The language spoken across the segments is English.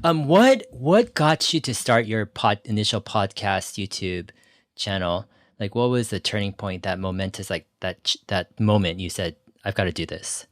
What got you to start your initial podcast YouTube channel? Like, what was the turning point, that momentous, like that moment you said, I've got to do this?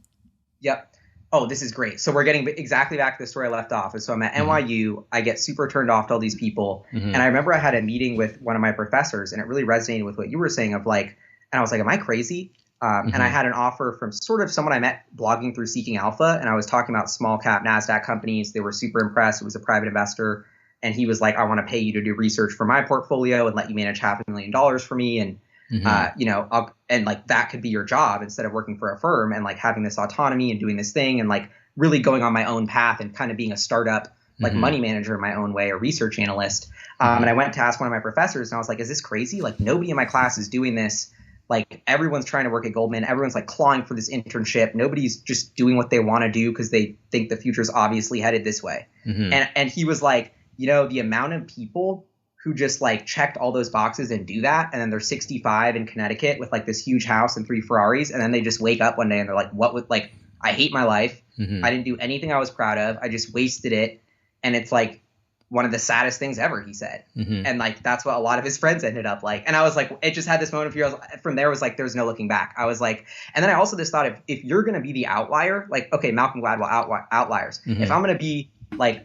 Yep. Oh, this is great. So we're getting exactly back to the story I left off. So I'm at Mm-hmm. NYU. I get super turned off to all these people. Mm-hmm. And I remember I had a meeting with one of my professors, and it really resonated with what you were saying of like, and I was like, am I crazy? And I Mm-hmm. had an offer from sort of someone I met blogging through Seeking Alpha. And I was talking about small cap NASDAQ companies. They were super impressed. It was a private investor. And he was like, I want to pay you to do research for my portfolio and let you manage $500,000 for me. And Mm-hmm. and like that could be your job instead of working for a firm and like having this autonomy and doing this thing and like really going on my own path and kind of being a startup, like Mm-hmm. money manager in my own way, a research analyst. Mm-hmm. And I went to ask one of my professors and I was like, is this crazy? Like nobody in my class is doing this. Like everyone's trying to work at Goldman. Everyone's like clawing for this internship. Nobody's just doing what they want to do because they think the future is obviously headed this way. Mm-hmm. And he was like, the amount of people who just like checked all those boxes and do that. And then they're 65 in Connecticut with like this huge house and 3 Ferraris. And then they just wake up one day and they're like, what would like, I hate my life. Mm-hmm. I didn't do anything I was proud of. I just wasted it. And it's like one of the saddest things ever, he said. Mm-hmm. And like, that's what a lot of his friends ended up like. And I was like, it just had this moment of fear. From there was like, there's no looking back. I was like, and then I also just thought if you're going to be the outlier, like, okay, Malcolm Gladwell outliers. Mm-hmm. If I'm going to be like,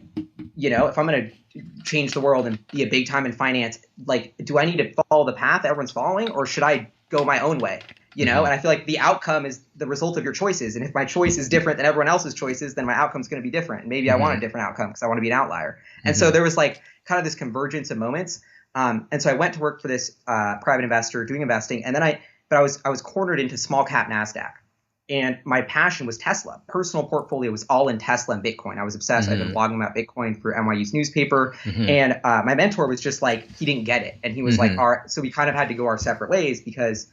if I'm going to change the world and be a big time in finance, like, do I need to follow the path everyone's following or should I go my own way? Mm-hmm. And I feel like the outcome is the result of your choices. And if my choice is different than everyone else's choices, then my outcome's going to be different. And maybe I want a different outcome because I want to be an outlier. And so there was like kind of this convergence of moments. And so I went to work for this private investor doing investing. And then I was cornered into small cap NASDAQ. And my passion was Tesla. Personal portfolio was all in Tesla and Bitcoin. I was obsessed. I've been blogging about Bitcoin for NYU's newspaper. And my mentor was just like, he didn't get it. And he was like, all right. So we kind of had to go our separate ways because,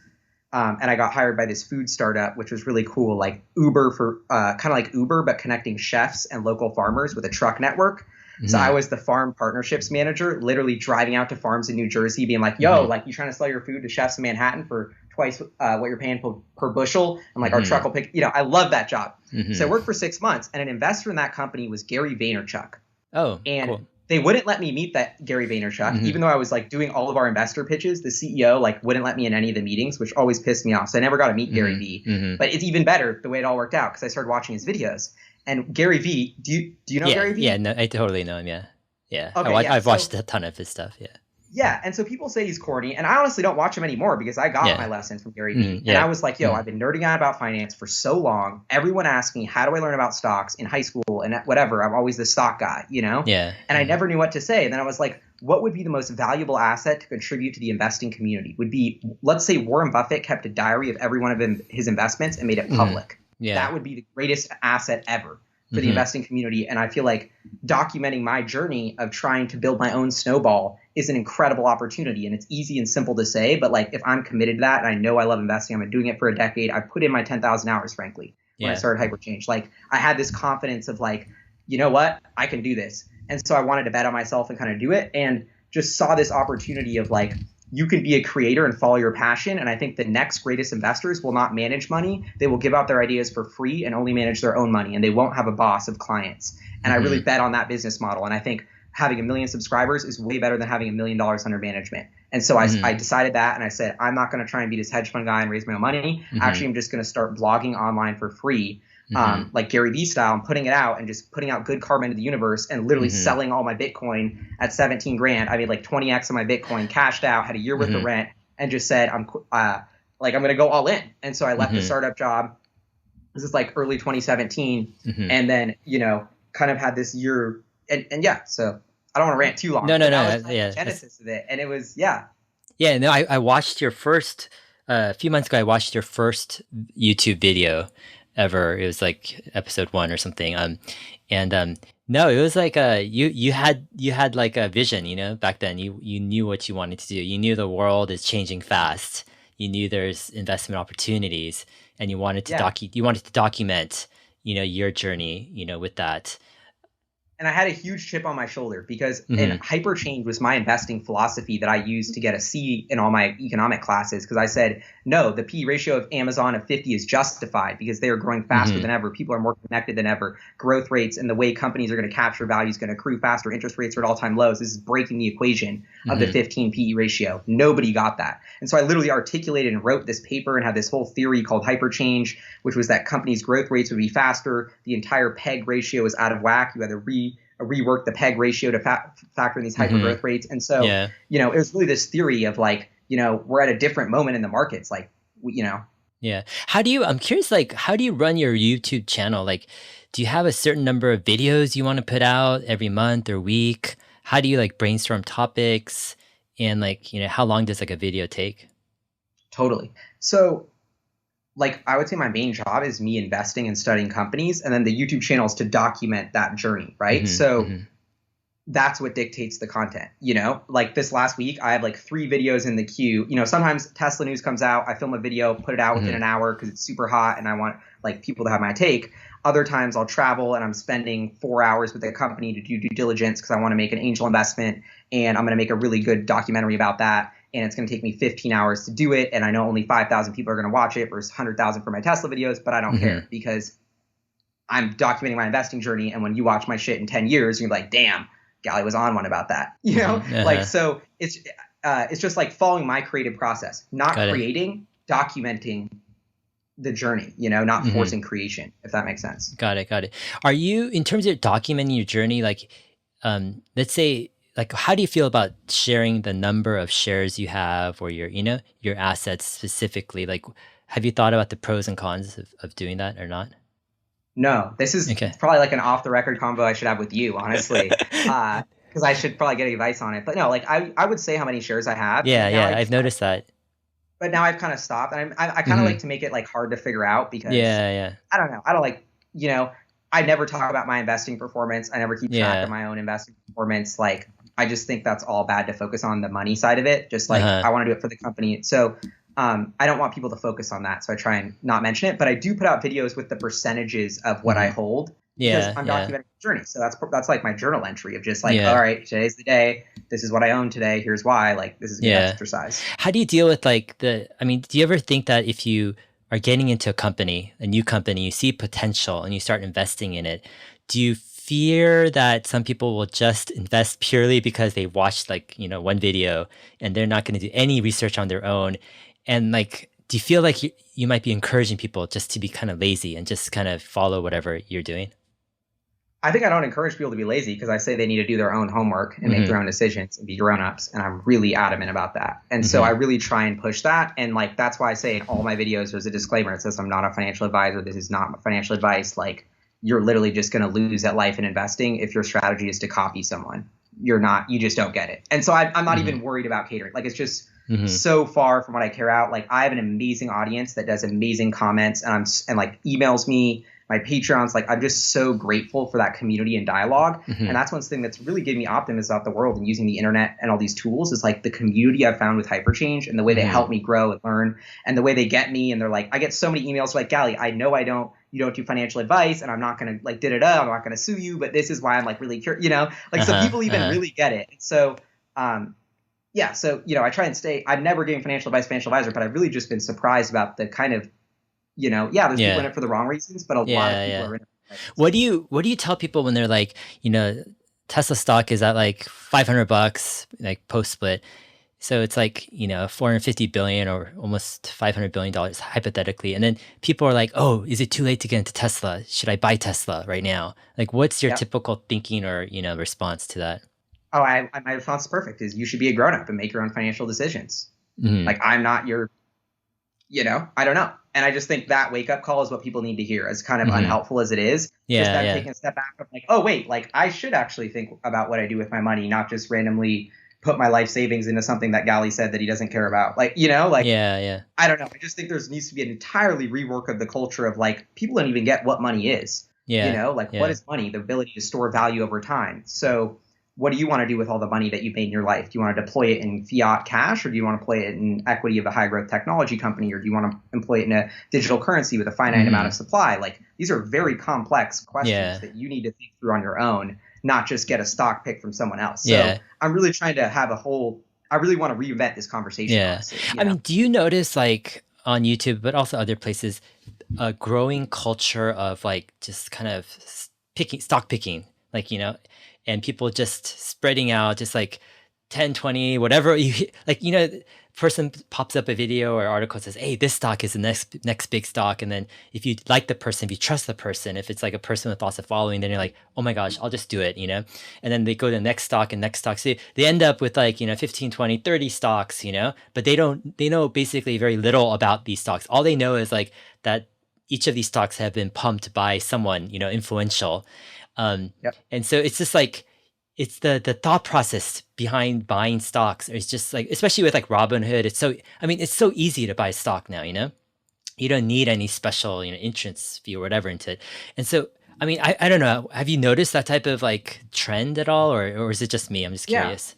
and I got hired by this food startup, which was really cool, like Uber for kind of like Uber, but connecting chefs and local farmers with a truck network. So I was the farm partnerships manager, literally driving out to farms in New Jersey, being like, yo, like you trying to sell your food to chefs in Manhattan for twice what you're paying per bushel. I'm like, our truck will pick, I love that job. So I worked for 6 months and an investor in that company was Gary Vaynerchuk. Oh, and cool. They wouldn't let me meet that Gary Vaynerchuk, even though I was like doing all of our investor pitches. The CEO like wouldn't let me in any of the meetings, which always pissed me off. So I never got to meet Gary V. But it's even better the way it all worked out because I started watching his videos. And Gary V, do you know Gary V? Yeah, no, I totally know him. Yeah. Yeah. Okay, I've watched a ton of his stuff. Yeah. Yeah. And so people say he's corny. And I honestly don't watch him anymore because I got my lesson from Gary Vee. And I was like, I've been nerding out about finance for so long. Everyone asks me, how do I learn about stocks in high school and whatever? I'm always the stock guy, Yeah. And I never knew what to say. And then I was like, what would be the most valuable asset to contribute to the investing community? Would be, let's say Warren Buffett kept a diary of every one of his investments and made it public. Yeah. That would be the greatest asset ever for the investing community. And I feel like documenting my journey of trying to build my own snowball is an incredible opportunity. And it's easy and simple to say, but like if I'm committed to that and I know I love investing, I've been doing it for a decade. I put in my 10,000 hours, frankly, when I started HyperChange. Like I had this confidence of like, you know what, I can do this. And so I wanted to bet on myself and kind of do it and just saw this opportunity of like, you can be a creator and follow your passion. And I think the next greatest investors will not manage money. They will give out their ideas for free and only manage their own money. And they won't have a boss of clients. And I really bet on that business model. And I think having 1 million subscribers is way better than having $1 million under management. And so I decided that. And I said, I'm not going to try and be this hedge fund guy and raise my own money. Actually, I'm just going to start blogging online for free. Like Gary Vee style, and putting it out and just putting out good karma into the universe and literally selling all my Bitcoin at 17 grand. I made like 20x on my Bitcoin, cashed out, had a year worth of rent, and just said, I'm going to go all in. And so I left the startup job. This is like early 2017. And then, kind of had this year and yeah, so I don't want to rant too long. No. Yeah. Genesis of it. And it was, yeah. Yeah. No, I watched your first, a few months ago, I watched your first YouTube video ever. It was like episode 1 or something. No, it was like you had like a vision, back then. You knew what you wanted to do. You knew the world is changing fast. You knew there's investment opportunities, and you wanted to document, your journey, with that. and I had a huge chip on my shoulder because Mm-hmm. and HyperChange was my investing philosophy that I used to get a C in all my economic classes because I said, no, the P ratio of Amazon of 50 is justified because they are growing faster Mm-hmm. than ever. People are more connected than ever. Growth rates and the way companies are going to capture value is going to accrue faster. Interest rates are at all-time lows. This is breaking the equation of the Mm-hmm. 15 PE ratio. Nobody got that. And so I literally articulated and wrote this paper and had this whole theory called HyperChange, which was that companies' growth rates would be faster. The entire PEG ratio is out of whack. You had to rework the PEG ratio to factor in these hyper Mm-hmm. growth rates. And so, Yeah. it was really this theory of like, we're at a different moment in the markets. Like, Yeah. I'm curious, like, how do you run your YouTube channel? Like, do you have a certain number of videos you want to put out every month or week? How do you like brainstorm topics? And like, how long does like a video take? totally. So like I would say my main job is me investing and studying companies, and then the YouTube channel is to document that journey, right? Mm-hmm. So Mm-hmm. that's what dictates the content, like this last week I have like 3 videos in the queue. Sometimes Tesla news comes out, I film a video, put it out within Mm-hmm. an hour because it's super hot and I want like people to have my take. Other times I'll travel and I'm spending 4 hours with a company to do due diligence because I want to make an angel investment and I'm going to make a really good documentary about that, and it's going to take me 15 hours to do it, and I know only 5,000 people are going to watch it versus 100,000 for my Tesla videos, but I don't Mm-hmm. care because I'm documenting my investing journey, and when you watch my shit in 10 years you're like, damn, Gally was on one about that. Mm-hmm. Like, Uh-huh. so it's just like following my creative process, not Got it. creating, documenting the journey, not Mm-hmm. forcing creation, if that makes sense. Got it. Got it. Are you, in terms of documenting your journey, like, let's say, like, how do you feel about sharing the number of shares you have or your assets specifically? Like, have you thought about the pros and cons of doing that or not? No, this is Okay. probably like an off the record convo I should have with you, honestly. Because I should probably get advice on it. But no, like I would say how many shares I have, Yeah, and now yeah, I've noticed that. but now I've kind of stopped, and I kind of Hmm. like to make it like hard to figure out because Yeah, yeah, I don't know. I don't like, I never talk about my investing performance. I never keep track of yeah. my own investing performance. Like, I just think that's all bad to focus on the money side of it. Just like, Uh-huh. I want to do it for the company. So, I don't want people to focus on that. So I try and not mention it, but I do put out videos with the percentages of what I Hmm. hold because Yeah, I'm yeah, documenting the journey. So that's like my journal entry of just like, all yeah, right, today's the day. This is what I own today. Here's why. Like, this is a good yeah. exercise. How do you deal with like I mean, do you ever think that if you are getting into a new company, you see potential and you start investing in it, do you fear that some people will just invest purely because they watched like, one video and they're not going to do any research on their own? And like, do you feel like you might be encouraging people just to be kind of lazy and just kind of follow whatever you're doing? I think I don't encourage people to be lazy because I say they need to do their own homework and make Mm-hmm. their own decisions and be grown-ups. And I'm really adamant about that. And so I Mm-hmm. really try and push that. And like, that's why I say in all my videos, there's a disclaimer. It says, I'm not a financial advisor. This is not financial advice. Like, you're literally just going to lose at life in investing if your strategy is to copy someone. You just don't get it. And so I'm not Mm-hmm. even worried about catering. Like, it's just Mm-hmm. so far from what I care out. Like, I have an amazing audience that does amazing comments and like emails me, my Patreons. Like, I'm just so grateful for that community and dialogue. Mm-hmm. And that's one thing that's really giving me optimism about the world and using the internet and all these tools is like the community I've found with HyperChange and the way they Mm-hmm. help me grow and learn and the way they get me. And they're like, I get so many emails like, Gally, I know you don't do financial advice and I'm not going to like, I'm not going to sue you, but this is why I'm like really curious, like, so Uh-huh. people even Uh-huh. really get it. So, yeah, so I try and I've never given financial advisor, but I've really just been surprised about the kind of, there's people in Yeah. it for the wrong reasons, but a lot of Yeah, people yeah. are in it for the right What reasons. do you tell people when they're like, Tesla stock is at like $500, like post split. So it's like, 450 billion or almost $500 billion hypothetically. And then people are like, oh, is it too late to get into Tesla? Should I buy Tesla right now? Like, what's your Yep. typical thinking or, response to that? Oh, my response is perfect. Is you should be a grown up and make your own financial decisions. Hmm. Like, I'm not your, I don't know. And I just think that wake up call is what people need to hear, as kind of Hmm. unhelpful as it is. Just Yeah, them yeah. taking a step back of like, oh wait, like I should actually think about what I do with my money, not just randomly put my life savings into something that Gali said that he doesn't care about. Like, like Yeah, yeah. I don't know. I just think there needs to be an entirely rework of the culture of like people don't even get what money is. Yeah, Like what yeah. is money? The ability to store value over time. So what do you want to do with all the money that you've made in your life? Do you want to deploy it in fiat cash, or do you want to play it in equity of a high growth technology company, or do you want to employ it in a digital currency with a finite amount Hmm. of supply? Like these are very complex questions Yeah. that you need to think through on your own. not just get a stock pick from someone else. Yeah. So I'm really trying to have I really want to reinvent this conversation. Yeah. Honestly, I mean, do you notice like on YouTube, but also other places, a growing culture of like just kind of stock picking, like, and people just spreading out, just like 10, 20, whatever like, person pops up a video or article says, hey, this stock is the next big stock. And then if you like the person, if you trust the person, if it's like a person with lots of following, then you're like, oh my gosh, I'll just do it, and then they go to the next stock and next stock. So they end up with like, 15, 20, 30 stocks, but they know basically very little about these stocks. All they know is like that each of these stocks have been pumped by someone, influential. Yep. And so it's just like, it's the thought process behind buying stocks. It's just like, especially with like Robinhood, it's so easy to buy stock now, you don't need any special, entrance fee or whatever into it. And so, I don't know, have you noticed that type of like trend at all? Or is it just me? I'm just curious.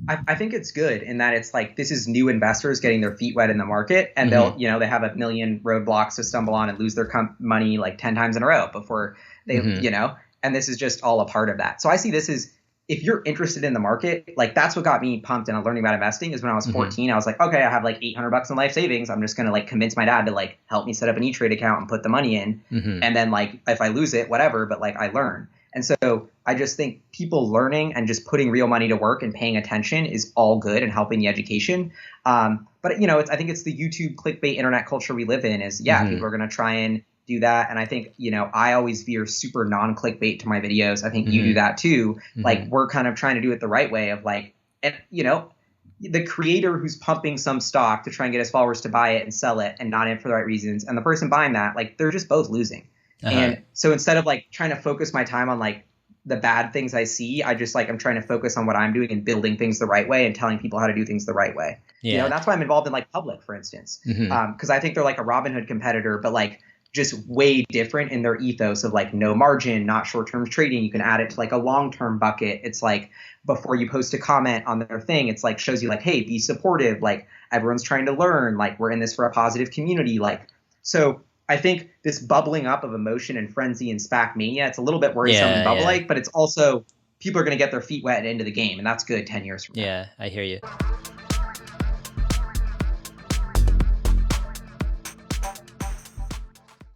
I think it's good in that it's like, this is new investors getting their feet wet in the market, and they'll, they have a million roadblocks to stumble on and lose their money like 10 times in a row before they, and this is just all a part of that. So I see this as, if you're interested in the market, like that's what got me pumped and learning about investing is when I was 14, I was like, okay, I have like $800 in life savings. I'm just going to like convince my dad to like help me set up an E-Trade account and put the money in. And then like, if I lose it, whatever, but like I learn. And so I just think people learning and just putting real money to work and paying attention is all good and helping the education. But I think it's the YouTube clickbait internet culture we live in is people are going to try and do that. And I think, I always veer super non-clickbait to my videos. I think you do that too. Like we're kind of trying to do it the right way of like, the creator who's pumping some stock to try and get his followers to buy it and sell it and not in for the right reasons. And the person buying that, like, they're just both losing. And so instead of like trying to focus my time on like the bad things I see, I just like, I'm trying to focus on what I'm doing and building things the right way and telling people how to do things the right way. That's why I'm involved in like Public, for instance, because I think they're like a Robinhood competitor, but like just way different in their ethos of like no margin, not short-term trading. You can add it to like a long-term bucket. It's like before you post a comment on their thing, it's like shows you like, hey, be supportive. Like everyone's trying to learn. Like we're in this for a positive community. Like, so I think this bubbling up of emotion and frenzy and SPAC mania, it's a little bit worrisome and bubble-like, but it's also people are going to get their feet wet and into the game, and that's good 10 years from now. Yeah, I hear you.